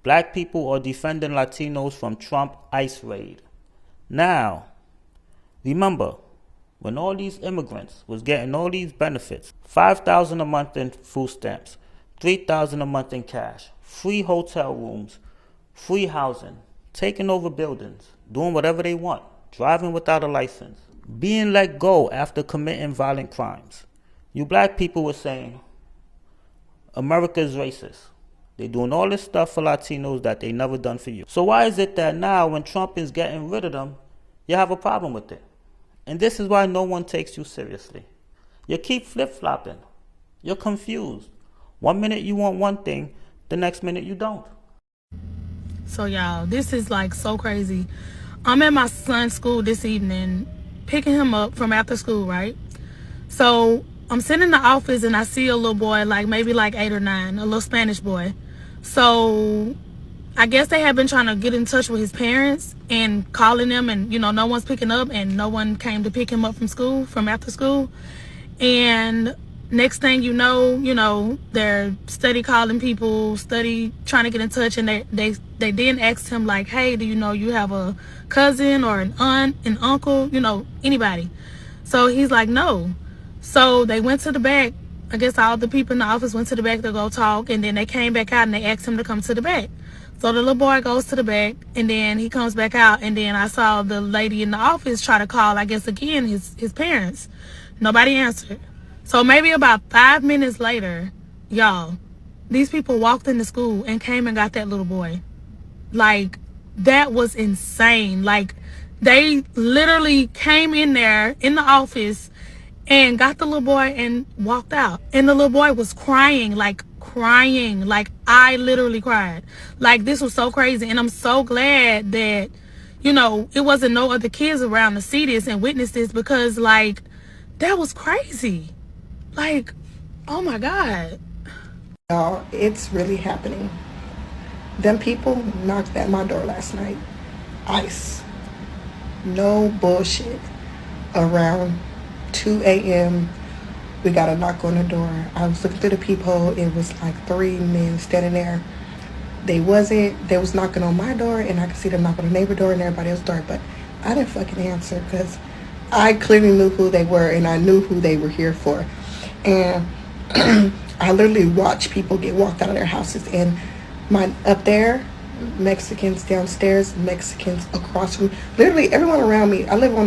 Black people are defending Latinos from Trump ICE raid. Now, remember, when all these immigrants was getting all these benefits, $5,000 a month in food stamps, $3,000 a month in cash, free hotel rooms, free housing, taking over buildings, doing whatever they want, driving without a license, being let go after committing violent crimes. You black people were saying, America is racist. They're doing all this stuff for Latinos that they never done for you. So why is it that now when Trump is getting rid of them, you have a problem with it? And this is why no one takes you seriously. You keep flip-flopping. You're confused. One minute you want one thing, the next minute you don't. So y'all, this is like so crazy. I'm at my son's school this evening, picking him up from after school, right? So I'm sitting in the office and I see a little boy, like maybe like 8 or 9, a little Spanish boy. So I guess they have been trying to get in touch with his parents and calling them, and no one's picking up, and no one came to pick him up from school, from after school. And next thing you know, they're steady calling people, steady trying to get in touch, and they then asked him like, hey, do you know you have a cousin or an aunt, an uncle, anybody? So he's like, no. So they went to the back. I guess all the people in the office went to the back to go talk, and then they came back out and they asked him to come to the back. So the little boy goes to the back, and then he comes back out, and then I saw the lady in the office try to call, I guess again, his parents. Nobody answered. So maybe about 5 minutes later, y'all, these people walked into school and came and got that little boy. Like, that was insane. Like, they literally came in there in the office and got the little boy and walked out. And the little boy was crying. Like I literally cried. Like, this was so crazy. And I'm so glad that, it wasn't no other kids around to see this and witness this, because like, that was crazy. Like, oh my God. Y'all, it's really happening. Them people knocked at my door last night. ICE. No bullshit. Around 2 a.m. we got a knock on the door. I was looking through the peephole. It was like 3 men standing there. They was knocking on my door, and I could see them knock on the neighbor door and everybody else's door, but I didn't fucking answer because I clearly knew who they were, and I knew who they were here for. And I literally watched people get walked out of their houses, and up there, Mexicans downstairs, Mexicans across from me. Literally everyone around me. I live on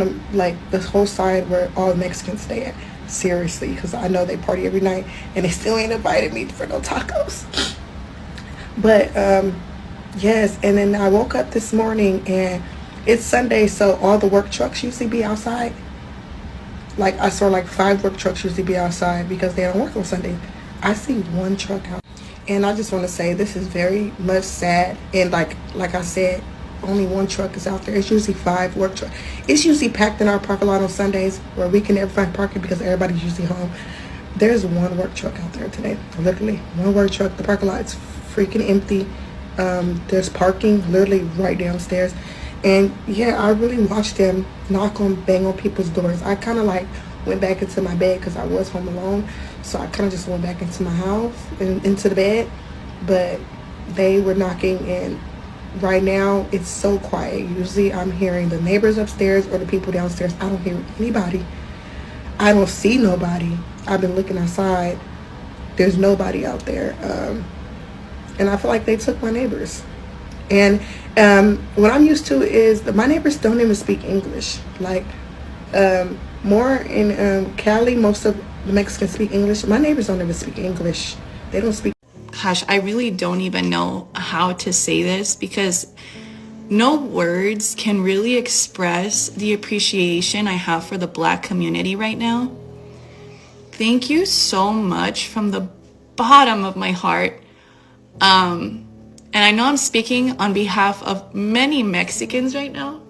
the whole side where all Mexicans stay at. Seriously, because I know they party every night, and they still ain't invited me for no tacos. But yes, and then I woke up this morning, and it's Sunday, so all the work trucks usually be outside. Like, I saw like 5 work trucks usually be outside because they don't work on Sunday. I see 1 truck out. And I just want to say this is very much sad. And like I said, only 1 truck is out there. It's usually 5 work trucks. It's usually packed in our parking lot on Sundays where we can never find parking because everybody's usually home. There's 1 work truck out there today. Literally 1 work truck. The parking lot is freaking empty. There's parking literally right downstairs. And yeah, I really watched them bang on people's doors. I kind of like went back into my bed because I was home alone. So I kind of just went back into my house and into the bed. But they were knocking, and right now it's so quiet. Usually I'm hearing the neighbors upstairs or the people downstairs. I don't hear anybody. I don't see nobody. I've been looking outside. There's nobody out there. And I feel like they took my neighbors. And what I'm used to is that my neighbors don't even speak English. Like, more in Cali, most of the Mexicans speak English. My neighbors don't even speak English. They don't speak. Gosh, I really don't even know how to say this, because no words can really express the appreciation I have for the Black community right now. Thank you so much from the bottom of my heart. And I know I'm speaking on behalf of many Mexicans right now.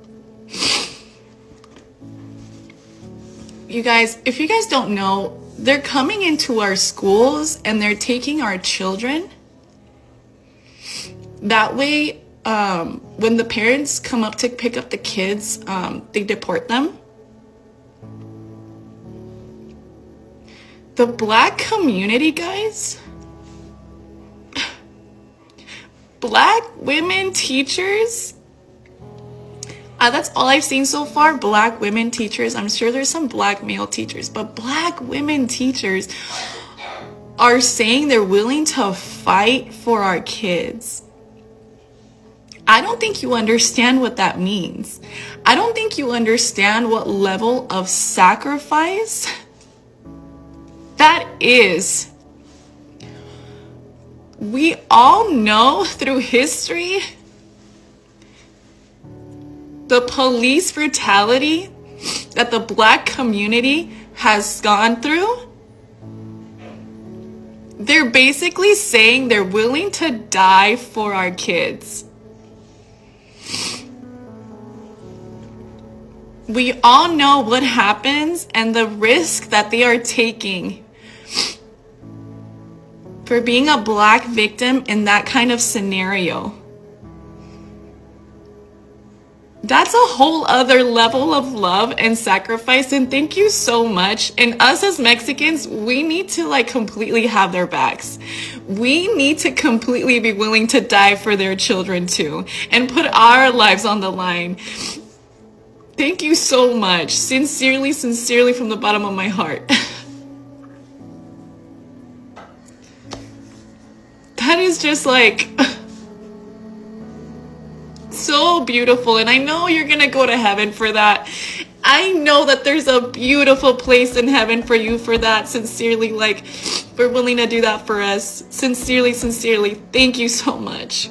You guys, if you guys don't know, they're coming into our schools and they're taking our children. That way, when the parents come up to pick up the kids, they deport them. The Black community, guys, Black women teachers, that's all I've seen so far. Black women teachers. I'm sure there's some black male teachers, but black women teachers are saying they're willing to fight for our kids. I don't think you understand what that means. I don't think you understand what level of sacrifice that is. We all know through history the police brutality that the black community has gone through. They're basically saying they're willing to die for our kids. We all know what happens and the risk that they are taking for being a black victim in that kind of scenario. That's a whole other level of love and sacrifice, and thank you so much. And us as Mexicans, we need to like completely have their backs. We need to completely be willing to die for their children too, and put our lives on the line. Thank you so much. Sincerely, sincerely from the bottom of my heart. That is just like so beautiful, and I know you're gonna go to heaven for that. I know that there's a beautiful place in heaven for you for that. Sincerely, like, we're willing to do that for us. Sincerely, sincerely, thank you so much.